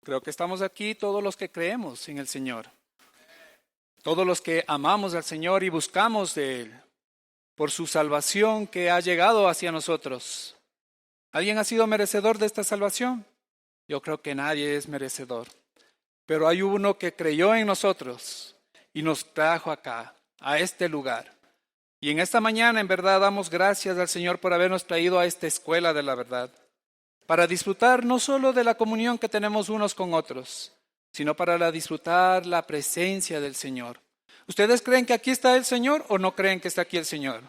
Creo que estamos aquí todos los que creemos en el Señor. Todos los que amamos al Señor y buscamos de Él por su salvación que ha llegado hacia nosotros. ¿Alguien ha sido merecedor de esta salvación? Yo creo que nadie es merecedor. Pero hay uno que creyó en nosotros y nos trajo acá, a este lugar. Y en esta mañana, en verdad, damos gracias al Señor por habernos traído a esta escuela de la verdad, para disfrutar no solo de la comunión que tenemos unos con otros, sino para disfrutar la presencia del Señor. ¿Ustedes creen que aquí está el Señor o no creen que está aquí el Señor?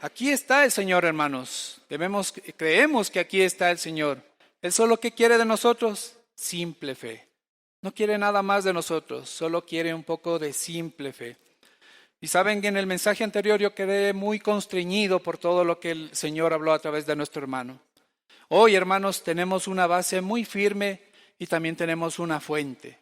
Aquí está el Señor, hermanos. Creemos que aquí está el Señor. Él solo que quiere de nosotros, simple fe. No quiere nada más de nosotros, solo quiere un poco de simple fe. Y saben que en el mensaje anterior yo quedé muy constreñido por todo lo que el Señor habló a través de nuestro hermano. Hoy, hermanos, tenemos una base muy firme y también tenemos una fuente.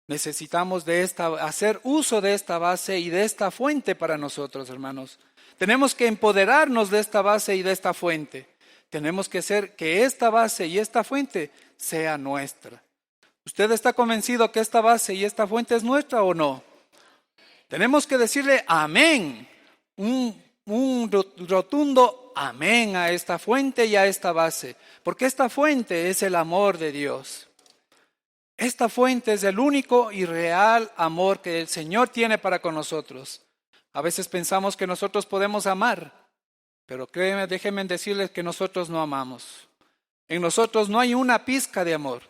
Necesitamos hacer uso de esta base y de esta fuente para nosotros, hermanos. Tenemos que empoderarnos de esta base y de esta fuente. Tenemos que hacer que esta base y esta fuente sea nuestra. ¿Usted está convencido que esta base y esta fuente es nuestra o no? Tenemos que decirle amén, un rotundo amén a esta fuente y a esta base, porque esta fuente es el amor de Dios. Esta fuente es el único y real amor que el Señor tiene para con nosotros. A veces pensamos que nosotros podemos amar, pero déjenme decirles que nosotros no amamos. En nosotros no hay una pizca de amor,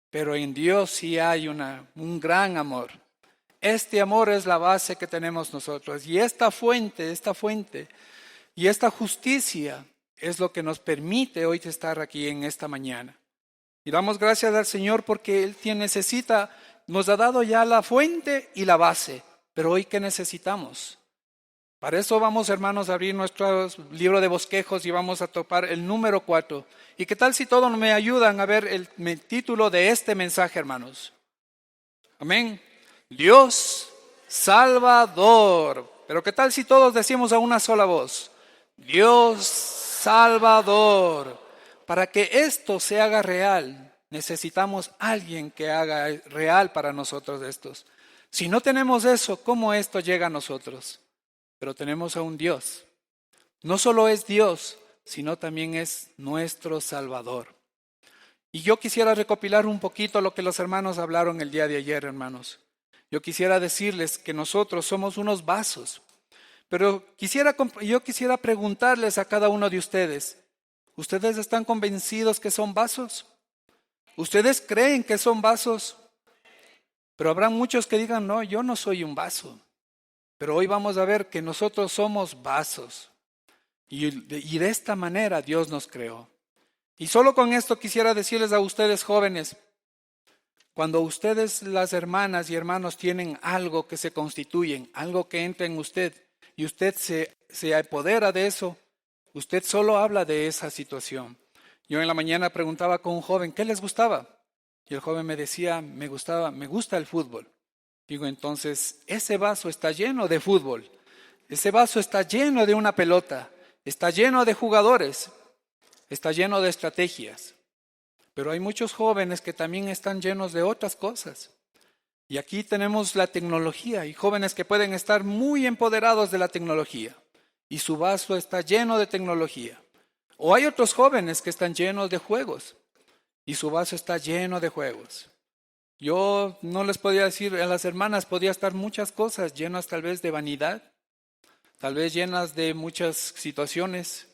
pero en Dios sí hay un gran amor. Este amor es la base que tenemos nosotros. Y esta fuente y esta justicia es lo que nos permite hoy estar aquí en esta mañana. Y damos gracias al Señor porque Él nos ha dado ya la fuente y la base. Pero hoy, ¿qué necesitamos? Para eso vamos, hermanos, a abrir nuestro libro de bosquejos y vamos a topar el número 4. ¿Y qué tal si todos me ayudan a ver el título de este mensaje, hermanos? Amén. Dios Salvador. Pero ¿qué tal si todos decimos a una sola voz? Dios Salvador. Para que esto se haga real, necesitamos alguien que haga real para nosotros estos. Si no tenemos eso, ¿cómo esto llega a nosotros? Pero tenemos a un Dios. No solo es Dios, sino también es nuestro Salvador. Y yo quisiera recopilar un poquito lo que los hermanos hablaron el día de ayer, hermanos. Yo quisiera decirles que nosotros somos unos vasos, pero yo quisiera preguntarles a cada uno de ustedes, ¿ustedes están convencidos que son vasos? ¿Ustedes creen que son vasos? Pero habrá muchos que digan, no, yo no soy un vaso. Pero hoy vamos a ver que nosotros somos vasos. Y de esta manera Dios nos creó. Y solo con esto quisiera decirles a ustedes jóvenes, cuando ustedes, las hermanas y hermanos, tienen algo que se constituyen, algo que entra en usted, y usted se apodera de eso, usted solo habla de esa situación. Yo en la mañana preguntaba con un joven, ¿qué les gustaba? Y el joven me decía, me gusta el fútbol. Digo, entonces, ese vaso está lleno de fútbol, ese vaso está lleno de una pelota, está lleno de jugadores, está lleno de estrategias. Pero hay muchos jóvenes que también están llenos de otras cosas. Y aquí tenemos la tecnología y jóvenes que pueden estar muy empoderados de la tecnología. Y su vaso está lleno de tecnología. O hay otros jóvenes que están llenos de juegos. Y su vaso está lleno de juegos. Yo no les podía decir, a las hermanas podía estar muchas cosas llenas tal vez de vanidad. Tal vez llenas de muchas situaciones.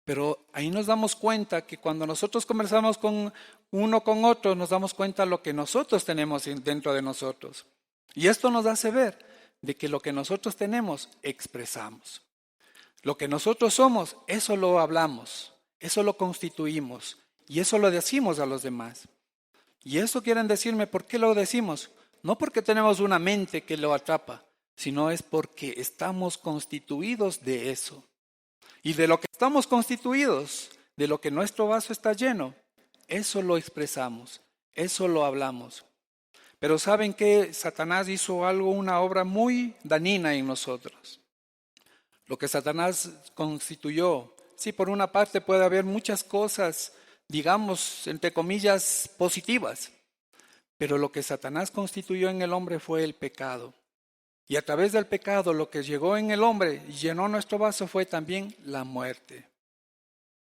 Pero ahí nos damos cuenta que cuando nosotros conversamos con uno con otro, nos damos cuenta de lo que nosotros tenemos dentro de nosotros. Y esto nos hace ver de que lo que nosotros tenemos, expresamos. Lo que nosotros somos, eso lo hablamos, eso lo constituimos y eso lo decimos a los demás. Y eso quieren decirme, ¿por qué lo decimos? No porque tenemos una mente que lo atrapa, sino es porque estamos constituidos de eso. Y de lo que estamos constituidos, de lo que nuestro vaso está lleno, eso lo expresamos, eso lo hablamos. Pero ¿saben qué? Satanás hizo una obra muy dañina en nosotros. Lo que Satanás constituyó, sí, por una parte puede haber muchas cosas digamos, entre comillas, positivas. Pero lo que Satanás constituyó en el hombre fue el pecado. Y a través del pecado lo que llegó en el hombre y llenó nuestro vaso fue también la muerte.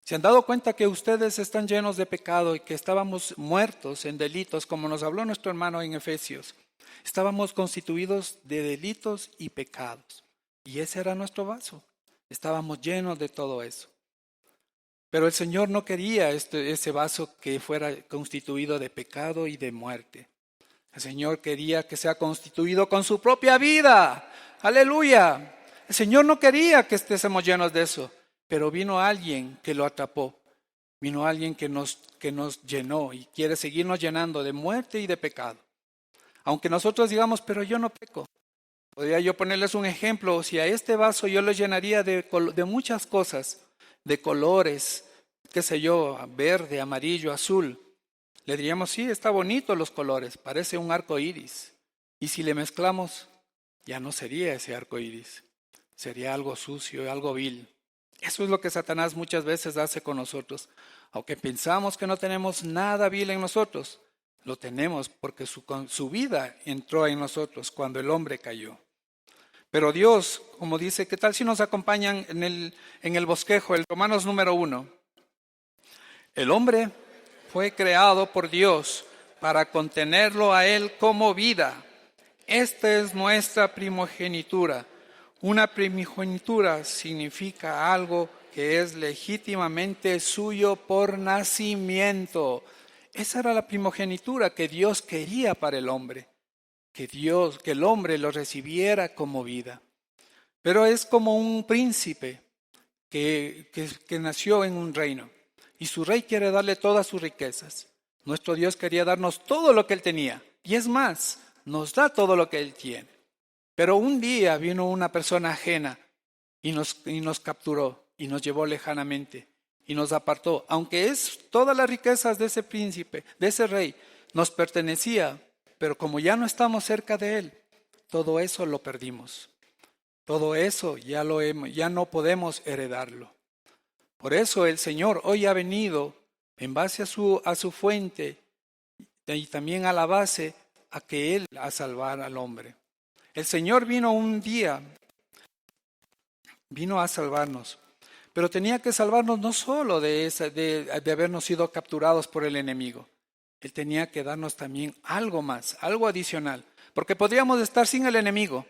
¿Se han dado cuenta que ustedes están llenos de pecado y que estábamos muertos en delitos, como nos habló nuestro hermano en Efesios? Estábamos constituidos de delitos y pecados. Y ese era nuestro vaso. Estábamos llenos de todo eso. Pero el Señor no quería ese vaso que fuera constituido de pecado y de muerte. El Señor quería que sea constituido con su propia vida. ¡Aleluya! El Señor no quería que estemos llenos de eso. Pero vino alguien que lo atrapó. Vino alguien que nos llenó y quiere seguirnos llenando de muerte y de pecado. Aunque nosotros digamos, pero yo no peco. Podría yo ponerles un ejemplo. Si a este vaso yo lo llenaría de muchas cosas, de colores, qué sé yo, verde, amarillo, azul, le diríamos, sí, está bonito los colores, parece un arco iris. Y si le mezclamos, ya no sería ese arco iris. Sería algo sucio, algo vil. Eso es lo que Satanás muchas veces hace con nosotros. Aunque pensamos que no tenemos nada vil en nosotros, lo tenemos porque su vida entró en nosotros cuando el hombre cayó. Pero Dios, como dice, ¿qué tal si nos acompañan en el bosquejo, el Romanos número 1? El hombre fue creado por Dios para contenerlo a él como vida. Esta es nuestra primogenitura. Una primogenitura significa algo que es legítimamente suyo por nacimiento. Esa era la primogenitura que Dios quería para el hombre, que el hombre lo recibiera como vida. Pero es como un príncipe que nació en un reino y su rey quiere darle todas sus riquezas. Nuestro Dios quería darnos todo lo que él tenía y es más, nos da todo lo que él tiene. Pero un día vino una persona ajena y nos capturó y nos llevó lejanamente y nos apartó. Aunque todas las riquezas de ese príncipe, de ese rey, nos pertenecía, pero como ya no estamos cerca de él, todo eso lo perdimos. Todo eso ya no podemos heredarlo. Por eso el Señor hoy ha venido en base a su fuente y también a la base a que Él a salvar al hombre. El Señor vino un día, vino a salvarnos, pero tenía que salvarnos no solo de habernos sido capturados por el enemigo. Él tenía que darnos también algo más, algo adicional, porque podríamos estar sin el enemigo,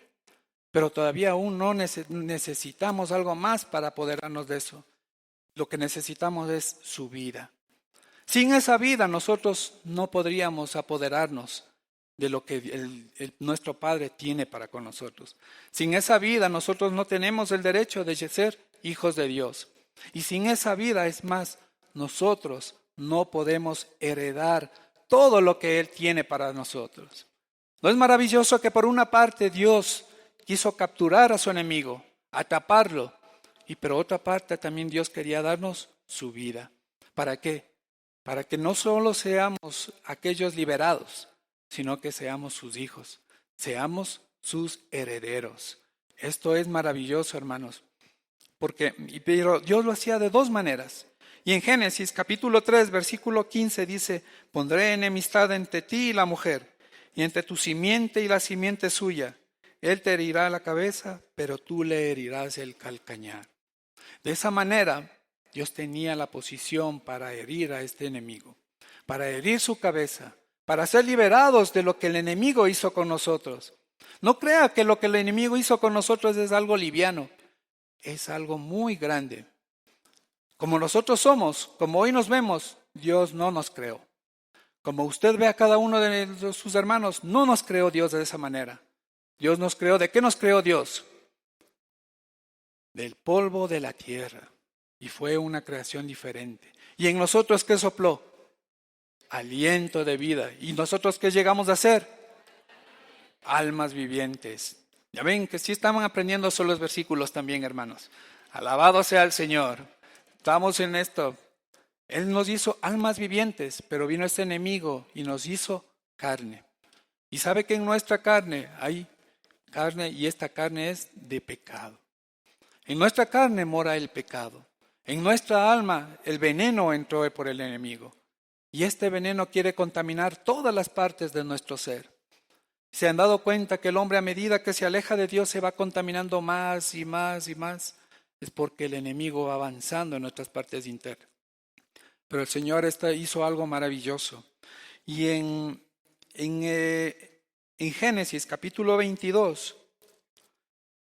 pero todavía aún no necesitamos algo más para apoderarnos de eso. Lo que necesitamos es su vida. Sin esa vida nosotros no podríamos apoderarnos de lo que nuestro Padre tiene para con nosotros. Sin esa vida nosotros no tenemos el derecho de ser hijos de Dios. Y sin esa vida, es más, nosotros no podemos heredar todo lo que Él tiene para nosotros. ¿No es maravilloso que por una parte Dios quiso capturar a su enemigo, atraparlo, y por otra parte también Dios quería darnos su vida? ¿Para qué? Para que no solo seamos aquellos liberados, sino que seamos sus hijos, seamos sus herederos. Esto es maravilloso, hermanos, pero Dios lo hacía de dos maneras. Y en Génesis capítulo 3, versículo 15 dice, pondré enemistad entre ti y la mujer, y entre tu simiente y la simiente suya. Él te herirá la cabeza, pero tú le herirás el calcañar. De esa manera, Dios tenía la posición para herir a este enemigo, para herir su cabeza, para ser liberados de lo que el enemigo hizo con nosotros. No crea que lo que el enemigo hizo con nosotros es algo liviano, es algo muy grande. Como nosotros somos, como hoy nos vemos, Dios no nos creó. Como usted ve a cada uno de sus hermanos, no nos creó Dios de esa manera. Dios nos creó, ¿de qué nos creó Dios? Del polvo de la tierra. Y fue una creación diferente. ¿Y en nosotros qué sopló? Aliento de vida. ¿Y nosotros qué llegamos a ser? Almas vivientes. Ya ven que sí estaban aprendiendo solo los versículos también, hermanos. Alabado sea el Señor. Estamos en esto. Él nos hizo almas vivientes, pero vino este enemigo y nos hizo carne. Y sabe que en nuestra carne hay carne y esta carne es de pecado. En nuestra carne mora el pecado. En nuestra alma el veneno entró por el enemigo. Y este veneno quiere contaminar todas las partes de nuestro ser. ¿Se han dado cuenta que el hombre a medida que se aleja de Dios se va contaminando más y más y más? Es porque el enemigo va avanzando en nuestras partes internas. Pero el Señor hizo algo maravilloso. Y en Génesis capítulo 22,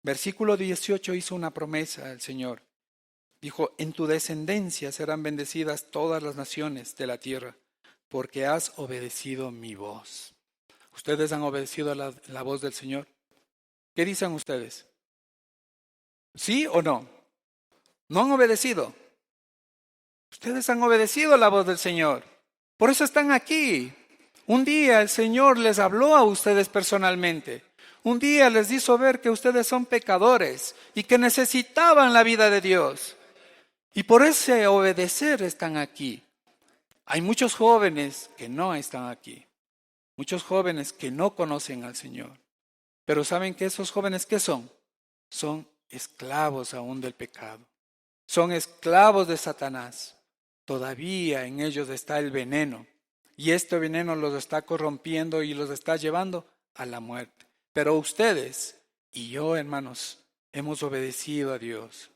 versículo 18 hizo una promesa el Señor. Dijo, en tu descendencia serán bendecidas todas las naciones de la tierra, porque has obedecido mi voz. ¿Ustedes han obedecido la voz del Señor? ¿Qué dicen ustedes? ¿Sí o no? ¿No han obedecido? Ustedes han obedecido la voz del Señor. Por eso están aquí. Un día el Señor les habló a ustedes personalmente. Un día les hizo ver que ustedes son pecadores y que necesitaban la vida de Dios. Y por ese obedecer están aquí. Hay muchos jóvenes que no están aquí. Muchos jóvenes que no conocen al Señor. Pero ¿saben que esos jóvenes qué son? Son esclavos aún del pecado. Son esclavos de Satanás. Todavía en ellos está el veneno. Y este veneno los está corrompiendo y los está llevando a la muerte. Pero ustedes y yo, hermanos, hemos obedecido a Dios.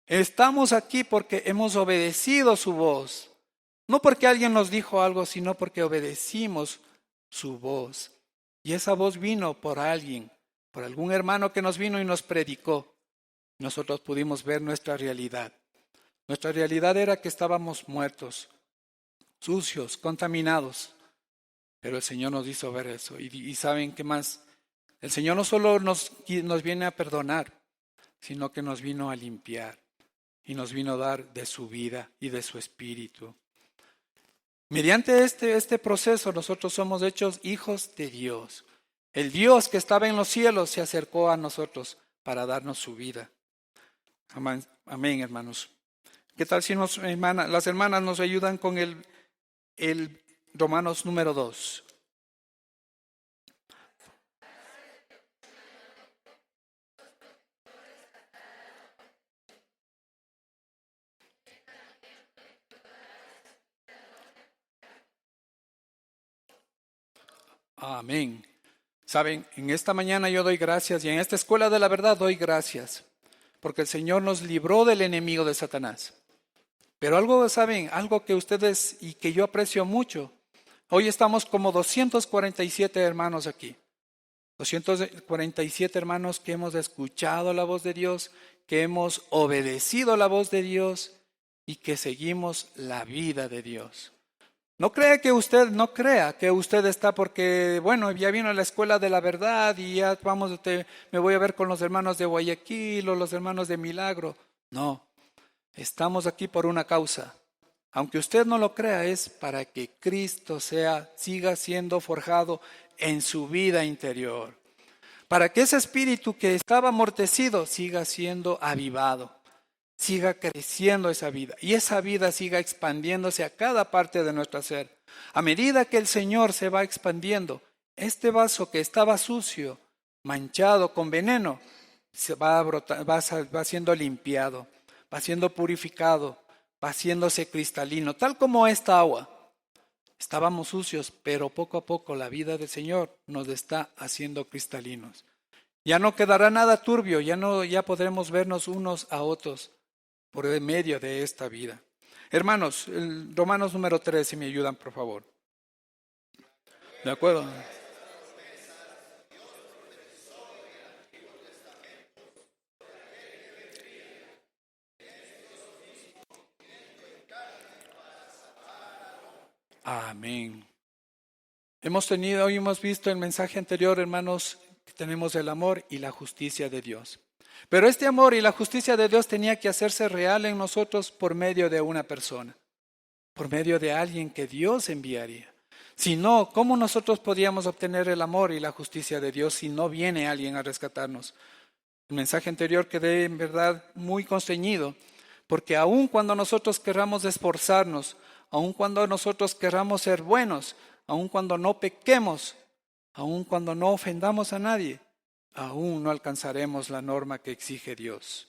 Estamos aquí porque hemos obedecido su voz. No porque alguien nos dijo algo, sino porque obedecimos su voz. Y esa voz vino por alguien, por algún hermano que nos vino y nos predicó. Nosotros pudimos ver nuestra realidad. Nuestra realidad era que estábamos muertos, sucios, contaminados. Pero el Señor nos hizo ver eso. Y ¿saben qué más? El Señor no solo nos viene a perdonar, sino que nos vino a limpiar. Y nos vino a dar de su vida y de su espíritu. Mediante este proceso nosotros somos hechos hijos de Dios. El Dios que estaba en los cielos se acercó a nosotros para darnos su vida. Amén, hermanos. ¿Qué tal si las hermanas nos ayudan con el Romanos número 2? Amén. Saben, en esta mañana yo doy gracias y en esta escuela de la verdad doy gracias porque el Señor nos libró del enemigo de Satanás. Pero algo, ¿saben? Algo que ustedes y que yo aprecio mucho. Hoy estamos como 247 hermanos aquí. 247 hermanos que hemos escuchado la voz de Dios, que hemos obedecido la voz de Dios y que seguimos la vida de Dios. No crea que usted está porque, bueno, ya vino a la escuela de la verdad y ya me voy a ver con los hermanos de Guayaquil o los hermanos de Milagro. No, estamos aquí por una causa. Aunque usted no lo crea, es para que Cristo siga siendo forjado en su vida interior. Para que ese espíritu que estaba amortecido siga siendo avivado. Siga creciendo esa vida y esa vida siga expandiéndose a cada parte de nuestro ser. A medida que el Señor se va expandiendo, este vaso que estaba sucio, manchado con veneno, va siendo limpiado, va siendo purificado, va haciéndose cristalino, tal como esta agua. Estábamos sucios, pero poco a poco la vida del Señor nos está haciendo cristalinos. Ya no quedará nada turbio, ya podremos vernos unos a otros por medio de esta vida. Hermanos, el Romanos número 3, si me ayudan, por favor. ¿De acuerdo? Amén. Hoy hemos visto el mensaje anterior, hermanos, que tenemos el amor y la justicia de Dios. Pero este amor y la justicia de Dios tenía que hacerse real en nosotros por medio de una persona, por medio de alguien que Dios enviaría. Si no, ¿cómo nosotros podíamos obtener el amor y la justicia de Dios si no viene alguien a rescatarnos? El mensaje anterior quedé en verdad muy constreñido, porque aun cuando nosotros querramos esforzarnos, aun cuando nosotros querramos ser buenos, aun cuando no pequemos, aun cuando no ofendamos a nadie, aún no alcanzaremos la norma que exige Dios.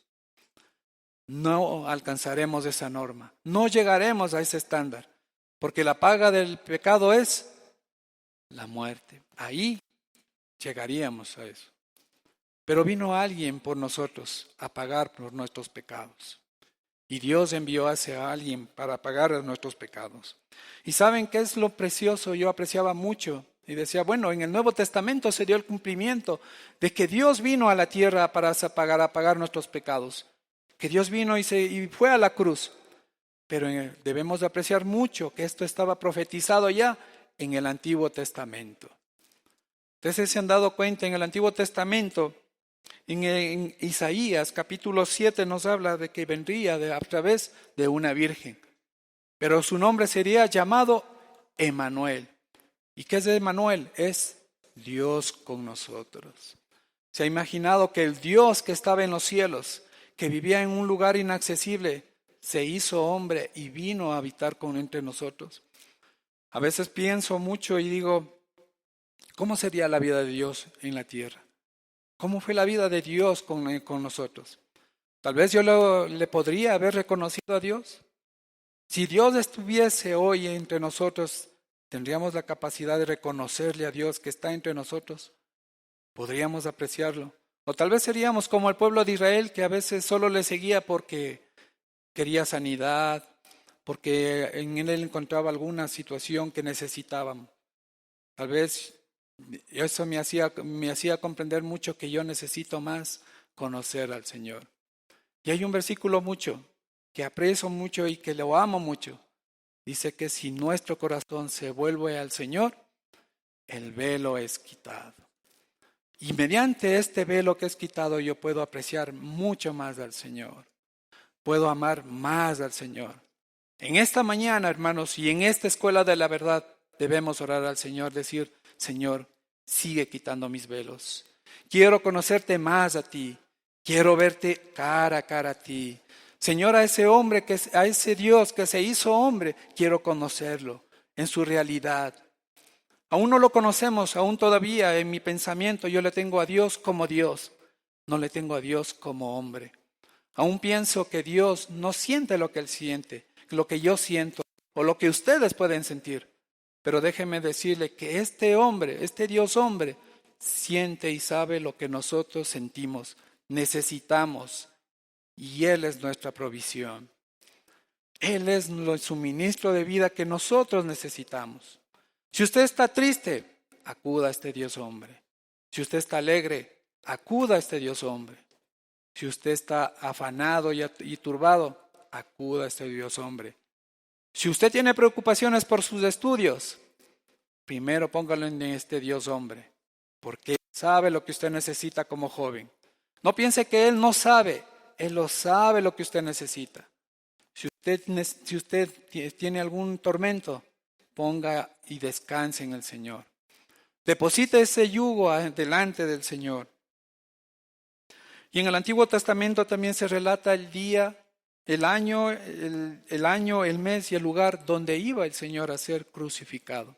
no alcanzaremos esa norma, no llegaremos a ese estándar, porque la paga del pecado es la muerte. Ahí llegaríamos a eso. Pero vino alguien por nosotros a pagar por nuestros pecados. Y Dios envió hacia alguien para pagar nuestros pecados. ¿Y saben qué es lo precioso? Yo apreciaba mucho y decía, bueno, en el Nuevo Testamento se dio el cumplimiento de que Dios vino a la tierra para pagar nuestros pecados. Que Dios vino y fue a la cruz. Pero debemos de apreciar mucho que esto estaba profetizado ya en el Antiguo Testamento. Ustedes se han dado cuenta, en el Antiguo Testamento, en Isaías capítulo 7 nos habla de que vendría a través de una virgen. Pero su nombre sería llamado Emmanuel. ¿Y qué es Emmanuel? Es Dios con nosotros. ¿Se ha imaginado que el Dios que estaba en los cielos, que vivía en un lugar inaccesible, se hizo hombre y vino a habitar entre nosotros? A veces pienso mucho y digo, ¿cómo sería la vida de Dios en la tierra? ¿Cómo fue la vida de Dios con nosotros? Tal vez yo le podría haber reconocido a Dios. Si Dios estuviese hoy entre nosotros, ¿tendríamos la capacidad de reconocerle a Dios que está entre nosotros? ¿Podríamos apreciarlo? O tal vez seríamos como el pueblo de Israel, que a veces solo le seguía porque quería sanidad, porque en él encontraba alguna situación que necesitaban. Tal vez eso me hacía comprender mucho que yo necesito más conocer al Señor. Y hay un versículo mucho, que aprecio mucho y que lo amo mucho. Dice que si nuestro corazón se vuelve al Señor, el velo es quitado. Y mediante este velo que es quitado, yo puedo apreciar mucho más al Señor. Puedo amar más al Señor. En esta mañana, hermanos, y en esta escuela de la verdad, debemos orar al Señor, decir, Señor, sigue quitando mis velos. Quiero conocerte más a ti. Quiero verte cara a cara a ti. Señor, a ese hombre, a ese Dios que se hizo hombre, quiero conocerlo en su realidad. Aún no lo conocemos, aún todavía en mi pensamiento yo le tengo a Dios como Dios, no le tengo a Dios como hombre. Aún pienso que Dios no siente lo que Él siente, lo que yo siento o lo que ustedes pueden sentir. Pero déjenme decirle que este hombre, este Dios hombre, siente y sabe lo que nosotros sentimos, necesitamos, y Él es nuestra provisión. Él es el suministro de vida que nosotros necesitamos. Si usted está triste, acuda a este Dios hombre. Si usted está alegre, acuda a este Dios hombre. Si usted está afanado y turbado, acuda a este Dios hombre. Si usted tiene preocupaciones por sus estudios, primero póngalo en este Dios hombre, porque Él sabe lo que usted necesita como joven. No piense que Él no sabe, Él lo sabe lo que usted necesita. Si usted tiene algún tormento, ponga y descanse en el Señor. Deposite ese yugo delante del Señor. Y en el Antiguo Testamento también se relata el día, el año, el mes y el lugar donde iba el Señor a ser crucificado.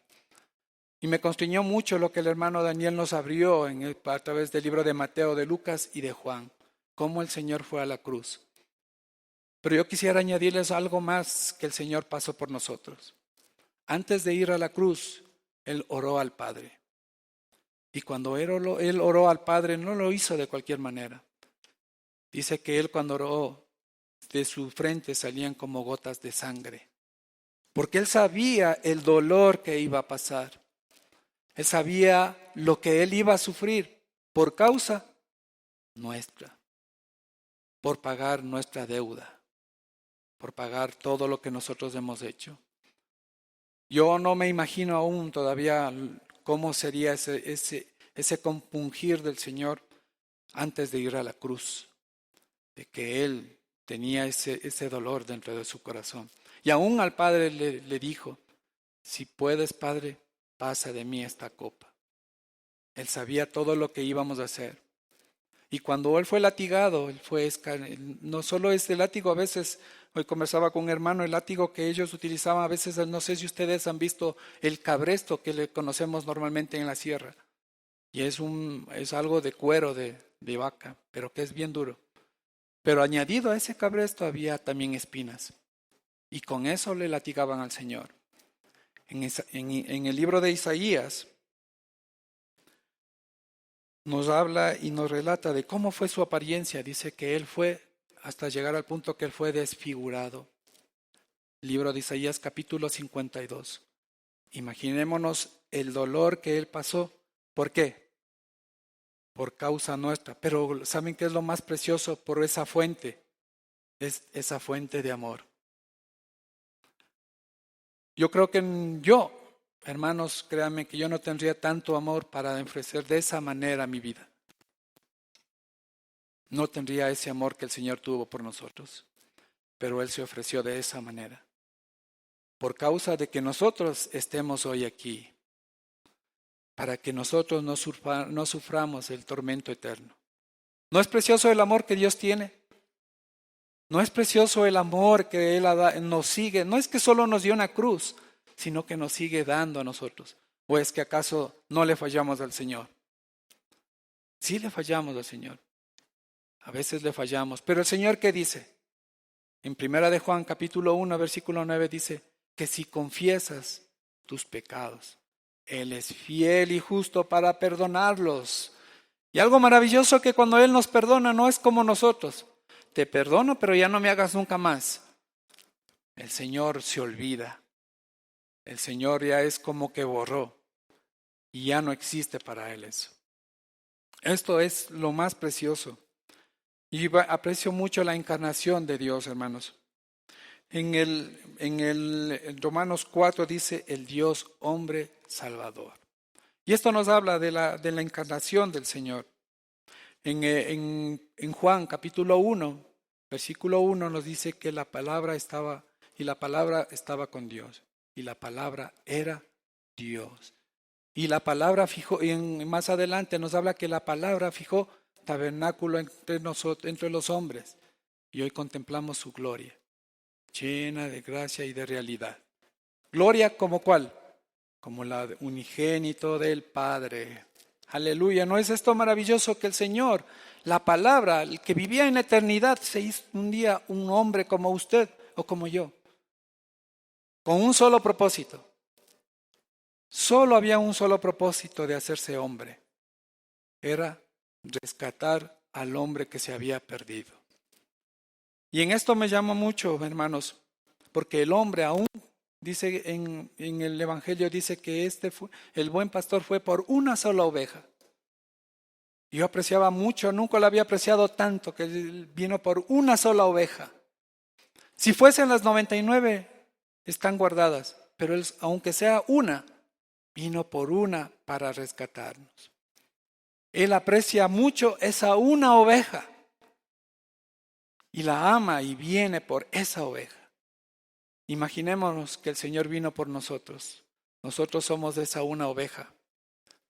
Y me constriñó mucho lo que el hermano Daniel nos abrió a través del libro de Mateo, de Lucas y de Juan, cómo el Señor fue a la cruz. Pero yo quisiera añadirles algo más que el Señor pasó por nosotros. Antes de ir a la cruz, Él oró al Padre. Y cuando Él oró al Padre, no lo hizo de cualquier manera. Dice que Él cuando oró, de su frente salían como gotas de sangre. Porque Él sabía el dolor que iba a pasar. Él sabía lo que Él iba a sufrir por causa nuestra. Por pagar nuestra deuda. Por pagar todo lo que nosotros hemos hecho. Yo no me imagino aún todavía cómo sería ese compungir del Señor antes de ir a la cruz, de que Él tenía ese dolor dentro de su corazón. Y aún al Padre le dijo, si puedes, Padre, pasa de mí esta copa. Él sabía todo lo que íbamos a hacer. Y cuando Él fue latigado, no solo ese látigo, a veces, hoy conversaba con un hermano, el látigo que ellos utilizaban, a veces, no sé si ustedes han visto el cabresto que le conocemos normalmente en la sierra. Y es algo de cuero de vaca, pero que es bien duro. Pero añadido a ese cabresto había también espinas. Y con eso le latigaban al Señor. En el libro de Isaías nos habla y nos relata de cómo fue su apariencia. Dice que él fue, hasta llegar al punto que él fue desfigurado. Libro de Isaías capítulo 52. Imaginémonos el dolor que él pasó. ¿Por qué? Por causa nuestra. Pero ¿saben qué es lo más precioso? Por esa fuente. Es esa fuente de amor. Yo creo que hermanos, créanme que yo no tendría tanto amor para ofrecer de esa manera mi vida. No tendría ese amor que el Señor tuvo por nosotros. Pero Él se ofreció de esa manera. Por causa de que nosotros estemos hoy aquí. Para que nosotros no suframos el tormento eterno. ¿No es precioso el amor que Dios tiene? ¿No es precioso el amor que Él nos sigue? No es que solo nos dio una cruz, sino que nos sigue dando a nosotros. ¿O es que acaso no le fallamos al Señor? Sí le fallamos al Señor. A veces le fallamos. Pero el Señor, ¿qué dice? En 1 de Juan capítulo 1, versículo 9 dice que si confiesas tus pecados, Él es fiel y justo para perdonarlos. Y algo maravilloso que cuando Él nos perdona no es como nosotros. Te perdono, pero ya no me hagas nunca más. El Señor se olvida. El Señor ya es como que borró. Y ya no existe para Él eso. Esto es lo más precioso. Y aprecio mucho la encarnación de Dios, hermanos. En Romanos 4 dice el Dios hombre salvador. Y esto nos habla de la encarnación del Señor. En Juan capítulo 1, versículo 1 nos dice que la palabra estaba con Dios. Y la palabra era Dios. Y la palabra fijó, y más adelante nos habla que la palabra fijó tabernáculo entre los hombres. Y hoy contemplamos su gloria, llena de gracia y de realidad. Gloria como cuál, como la unigénito del Padre. Aleluya, ¿no es esto maravilloso que el Señor, la palabra, el que vivía en la eternidad, se hizo un día un hombre como usted o como yo? Con un solo propósito. Solo había un solo propósito de hacerse hombre. Era rescatar al hombre que se había perdido. Y en esto me llama mucho, hermanos, porque el hombre aún, dice en el Evangelio, dice que el buen pastor fue por una sola oveja. Yo apreciaba mucho, nunca lo había apreciado tanto, que él vino por una sola oveja. Si fuesen las 99, están guardadas, pero él, aunque sea una, vino por una para rescatarnos. Él aprecia mucho esa una oveja y la ama y viene por esa oveja. Imaginémonos que el Señor vino por nosotros. Nosotros somos de esa una oveja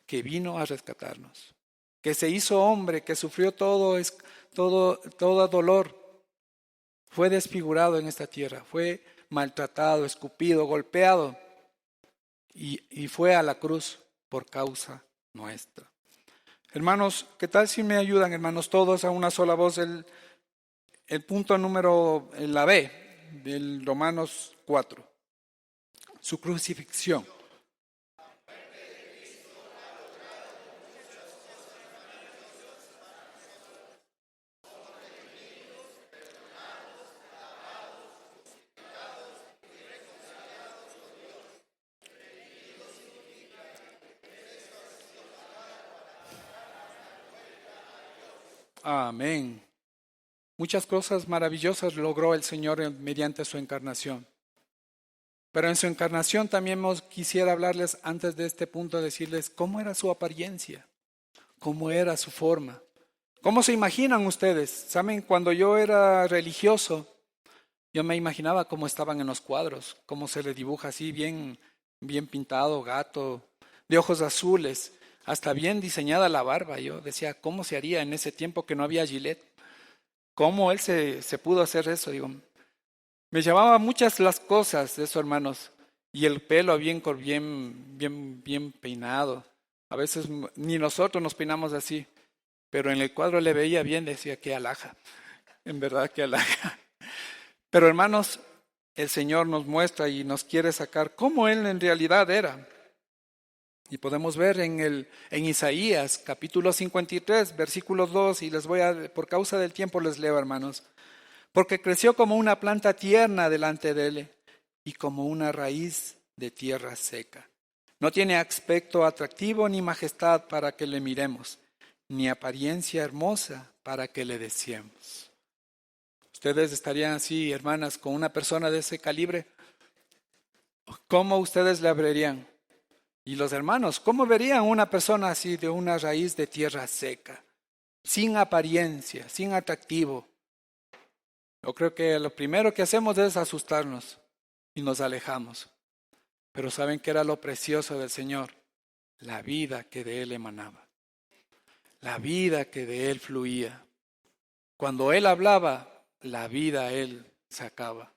que vino a rescatarnos, que se hizo hombre, que sufrió todo dolor, fue desfigurado en esta tierra, fue maltratado, escupido, golpeado y fue a la cruz por causa nuestra. Hermanos, ¿qué tal si me ayudan, hermanos, todos a una sola voz? El punto número, la B, del Romanos 4, su crucifixión. Amén. Muchas cosas maravillosas logró el Señor mediante su encarnación. Pero en su encarnación también quisiera hablarles antes de este punto, decirles cómo era su apariencia, cómo era su forma. ¿Cómo se imaginan ustedes? Saben, cuando yo era religioso, yo me imaginaba cómo estaban en los cuadros, cómo se le dibuja así bien, bien pintado, gato, de ojos azules, hasta bien diseñada la barba. Yo decía, ¿cómo se haría en ese tiempo que no había Gillette? ¿Cómo él se pudo hacer eso? Digo, me llamaba muchas las cosas de eso, hermanos. Y el pelo bien peinado. A veces ni nosotros nos peinamos así. Pero en el cuadro le veía bien, decía, qué alhaja. En verdad que halaga. Pero hermanos, el Señor nos muestra y nos quiere sacar cómo Él en realidad era. Y podemos ver en Isaías capítulo 53, versículo 2, y por causa del tiempo les leo, hermanos. Porque creció como una planta tierna delante de Él y como una raíz de tierra seca. No tiene aspecto atractivo ni majestad para que le miremos, ni apariencia hermosa para que le deseemos. Ustedes estarían así, hermanas, con una persona de ese calibre. ¿Cómo ustedes le verían? Y los hermanos, ¿cómo verían una persona así de una raíz de tierra seca? Sin apariencia, sin atractivo. Yo creo que lo primero que hacemos es asustarnos y nos alejamos. Pero ¿saben qué era lo precioso del Señor? La vida que de Él emanaba. La vida que de Él fluía. Cuando Él hablaba, la vida a Él sacaba.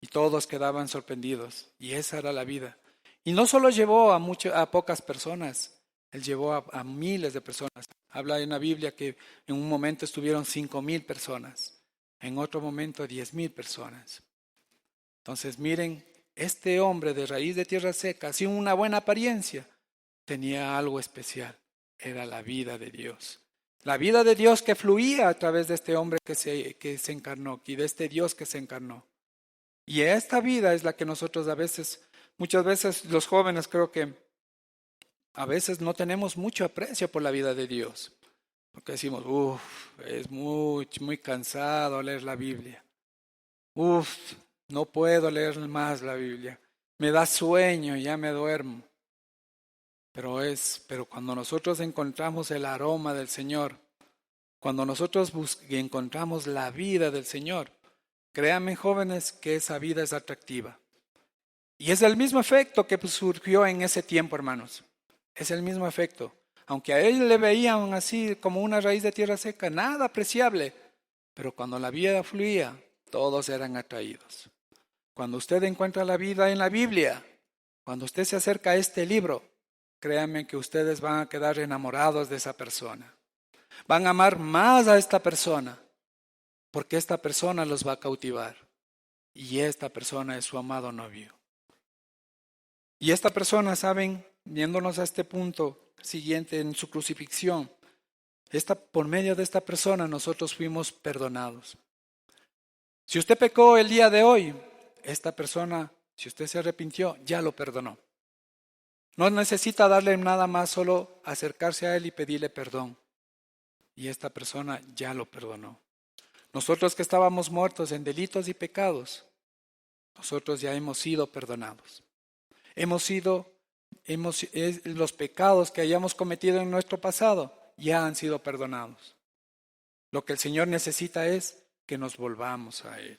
Y todos quedaban sorprendidos. Y esa era la vida. Y no solo llevó a pocas personas, Él llevó a miles de personas. Habla en la Biblia que en un momento estuvieron 5,000 personas. En otro momento 10,000 personas. Entonces miren, este hombre de raíz de tierra seca, sin una buena apariencia, tenía algo especial. Era la vida de Dios. La vida de Dios que fluía a través de este hombre que se encarnó y de este Dios que se encarnó. Y esta vida es la que nosotros muchas veces los jóvenes creo que a veces no tenemos mucho aprecio por la vida de Dios. Porque decimos, es muy cansado leer la Biblia. No puedo leer más la Biblia. Me da sueño, ya me duermo. Pero cuando nosotros encontramos el aroma del Señor, cuando nosotros encontramos la vida del Señor, créanme jóvenes que esa vida es atractiva. Y es el mismo efecto que surgió en ese tiempo, hermanos. Es el mismo efecto. Aunque a él le veían así como una raíz de tierra seca, nada apreciable. Pero cuando la vida fluía, todos eran atraídos. Cuando usted encuentra la vida en la Biblia, cuando usted se acerca a este libro, créanme que ustedes van a quedar enamorados de esa persona. Van a amar más a esta persona, porque esta persona los va a cautivar. Y esta persona es su amado novio. Y esta persona, saben, viéndonos a este punto siguiente en su crucifixión, por medio de esta persona nosotros fuimos perdonados. Si usted pecó el día de hoy, esta persona, si usted se arrepintió, ya lo perdonó. No necesita darle nada más, solo acercarse a él y pedirle perdón. Y esta persona ya lo perdonó. Nosotros que estábamos muertos en delitos y pecados, nosotros ya hemos sido perdonados. Los pecados que hayamos cometido en nuestro pasado ya han sido perdonados. Lo que el Señor necesita es que nos volvamos a Él.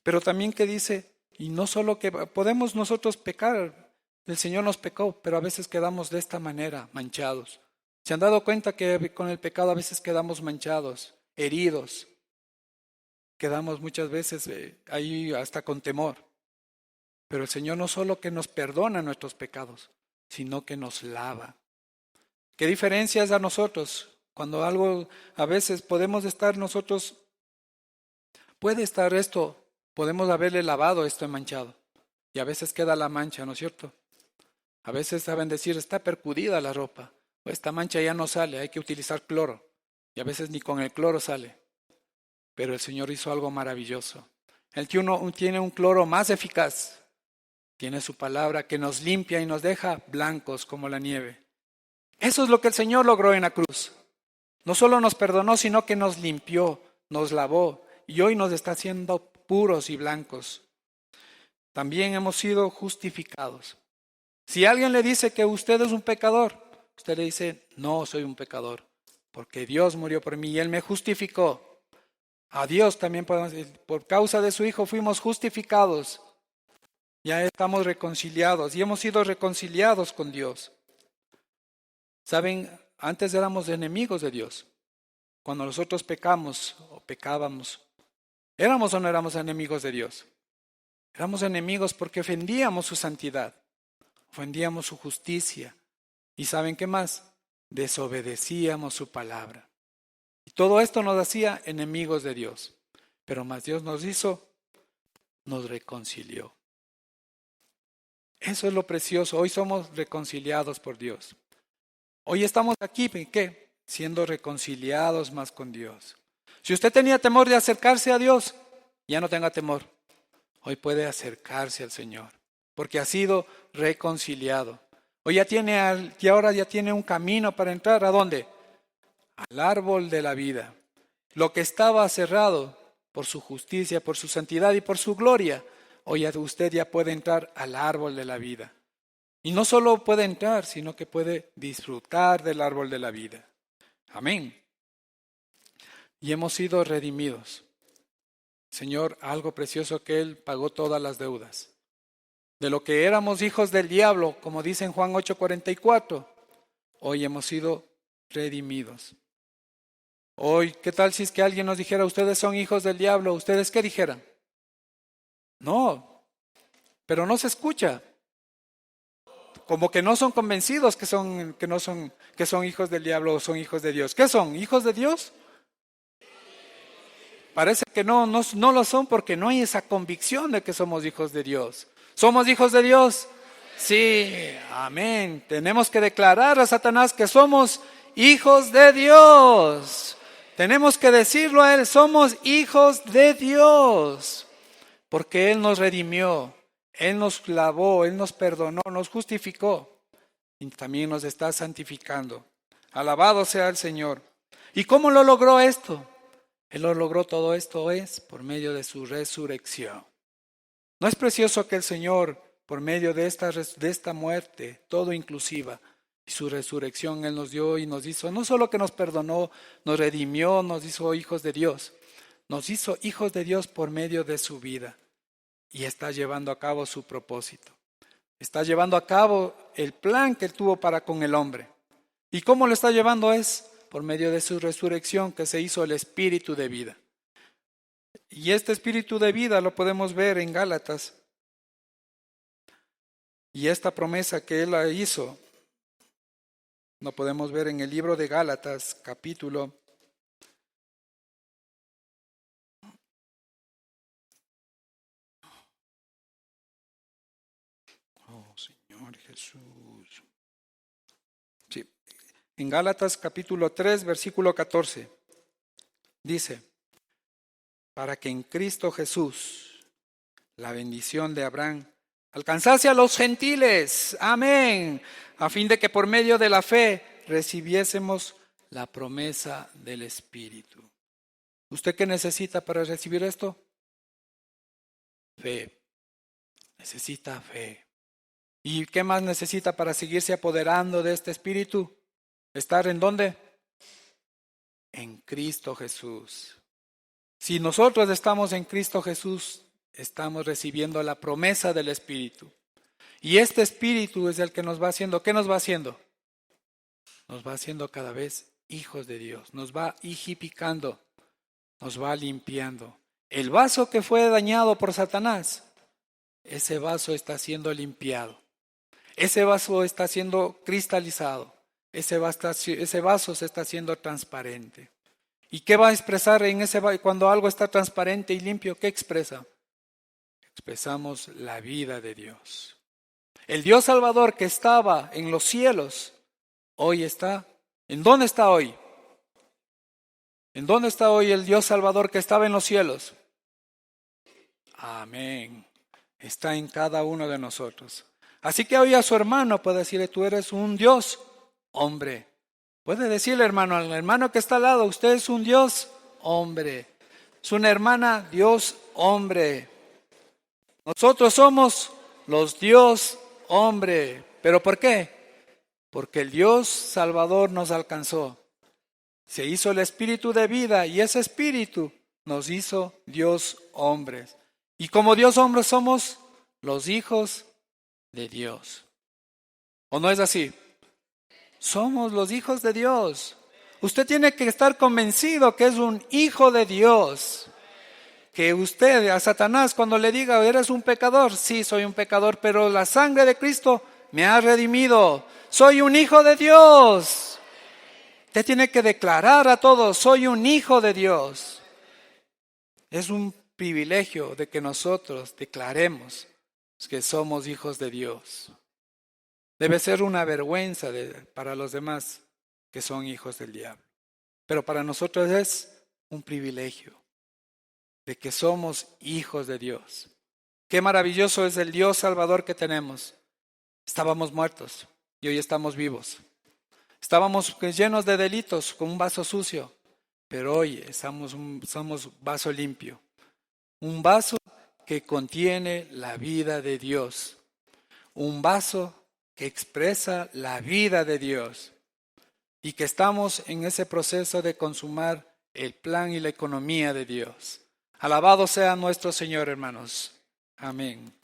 Pero también que dice, y no solo que podemos nosotros pecar, el Señor nos pecó, pero a veces quedamos de esta manera, manchados. ¿Se han dado cuenta que con el pecado a veces quedamos manchados, heridos? Quedamos muchas veces ahí hasta con temor. Pero el Señor no solo que nos perdona nuestros pecados, sino que nos lava. ¿Qué diferencia es a nosotros? Cuando algo, a veces podemos estar nosotros, podemos haberle lavado esto manchado. Y a veces queda la mancha, ¿no es cierto? A veces saben decir, está percudida la ropa. O esta mancha ya no sale, hay que utilizar cloro. Y a veces ni con el cloro sale. Pero el Señor hizo algo maravilloso. Él tiene un cloro más eficaz. Tiene su palabra que nos limpia y nos deja blancos como la nieve. Eso es lo que el Señor logró en la cruz. No solo nos perdonó, sino que nos limpió, nos lavó y hoy nos está haciendo puros y blancos. También hemos sido justificados. Si alguien le dice que usted es un pecador, usted le dice, no soy un pecador, porque Dios murió por mí y Él me justificó. A Dios también podemos decir, por causa de su Hijo fuimos justificados. Ya estamos reconciliados y hemos sido reconciliados con Dios. Saben, antes éramos enemigos de Dios. Cuando nosotros pecamos o pecábamos, ¿éramos o no éramos enemigos de Dios? Éramos enemigos porque ofendíamos su santidad, ofendíamos su justicia. ¿Y saben qué más? Desobedecíamos su palabra. Y todo esto nos hacía enemigos de Dios. Pero más Dios nos reconcilió. Eso es lo precioso. Hoy somos reconciliados por Dios. Hoy estamos aquí, ¿qué? Siendo reconciliados más con Dios. Si usted tenía temor de acercarse a Dios, ya no tenga temor. Hoy puede acercarse al Señor, porque ha sido reconciliado. Hoy y ahora ya tiene un camino para entrar. ¿A dónde? Al árbol de la vida. Lo que estaba cerrado por su justicia, por su santidad y por su gloria, hoy usted ya puede entrar al árbol de la vida. Y no solo puede entrar, sino que puede disfrutar del árbol de la vida. Amén. Y hemos sido redimidos. Señor, algo precioso que Él pagó todas las deudas. De lo que éramos hijos del diablo, como dice en Juan 8:44, hoy hemos sido redimidos. Hoy, ¿qué tal si es que alguien nos dijera, ustedes son hijos del diablo? ¿Ustedes qué dijeran? No, pero no se escucha. Como que no son convencidos que son hijos del diablo o son hijos de Dios. ¿Qué son? ¿Hijos de Dios? Parece que no lo son porque no hay esa convicción de que somos hijos de Dios. ¿Somos hijos de Dios? Sí, amén. Tenemos que declarar a Satanás que somos hijos de Dios. Tenemos que decirlo a Él, somos hijos de Dios. Porque Él nos redimió, Él nos lavó, Él nos perdonó, nos justificó y también nos está santificando. Alabado sea el Señor. ¿Y cómo lo logró esto? Él lo logró todo esto es por medio de su resurrección. ¿No es precioso que el Señor, por medio de esta muerte, todo inclusiva, y su resurrección, Él nos dio y nos hizo, no solo que nos perdonó, nos redimió, nos hizo hijos de Dios, nos hizo hijos de Dios por medio de su vida y está llevando a cabo su propósito. Está llevando a cabo el plan que Él tuvo para con el hombre. ¿Y cómo lo está llevando? Es por medio de su resurrección que se hizo el espíritu de vida. Y este espíritu de vida lo podemos ver en Gálatas. Y esta promesa que Él hizo, lo podemos ver en el libro de Gálatas, capítulo 3. Sí. En Gálatas capítulo 3, versículo 14, dice, para que en Cristo Jesús la bendición de Abraham alcanzase a los gentiles, amén, a fin de que por medio de la fe recibiésemos la promesa del Espíritu. ¿Usted qué necesita para recibir esto? Fe. Necesita fe. ¿Y qué más necesita para seguirse apoderando de este Espíritu? ¿Estar en dónde? En Cristo Jesús. Si nosotros estamos en Cristo Jesús, estamos recibiendo la promesa del Espíritu. Y este Espíritu es el que nos va haciendo. ¿Qué nos va haciendo? Nos va haciendo cada vez hijos de Dios. Nos va higificando. Nos va limpiando. El vaso que fue dañado por Satanás, ese vaso está siendo limpiado. Ese vaso está siendo cristalizado. Ese vaso se está haciendo transparente. ¿Y qué va a expresar en ese vaso? Cuando algo está transparente y limpio, ¿qué expresa? Expresamos la vida de Dios. El Dios Salvador que estaba en los cielos, hoy está. ¿En dónde está hoy? ¿En dónde está hoy el Dios Salvador que estaba en los cielos? Amén. Está en cada uno de nosotros. Así que hoy a su hermano puede decirle, tú eres un Dios hombre. Puede decirle hermano, al hermano que está al lado, usted es un Dios hombre. Es una hermana Dios hombre. Nosotros somos los Dios hombre. ¿Pero por qué? Porque el Dios Salvador nos alcanzó. Se hizo el espíritu de vida y ese espíritu nos hizo Dios hombres. Y como Dios hombres somos los hijos de Dios. ¿O no es así? Somos los hijos de Dios. Usted tiene que estar convencido que es un hijo de Dios. Que usted a Satanás cuando le diga, eres un pecador, sí, soy un pecador, pero la sangre de Cristo me ha redimido. Soy un hijo de Dios. Usted tiene que declarar a todos, soy un hijo de Dios. Es un privilegio de que nosotros declaremos que somos hijos de Dios. Debe ser una vergüenza para los demás que son hijos del diablo. Pero para nosotros es un privilegio de que somos hijos de Dios. Qué maravilloso es el Dios Salvador que tenemos. Estábamos muertos y hoy estamos vivos. Estábamos llenos de delitos, con un vaso sucio, pero hoy somos vaso limpio. Un vaso que contiene la vida de Dios. Un vaso que expresa la vida de Dios. Y que estamos en ese proceso de consumar el plan y la economía de Dios. Alabado sea nuestro Señor, hermanos. Amén.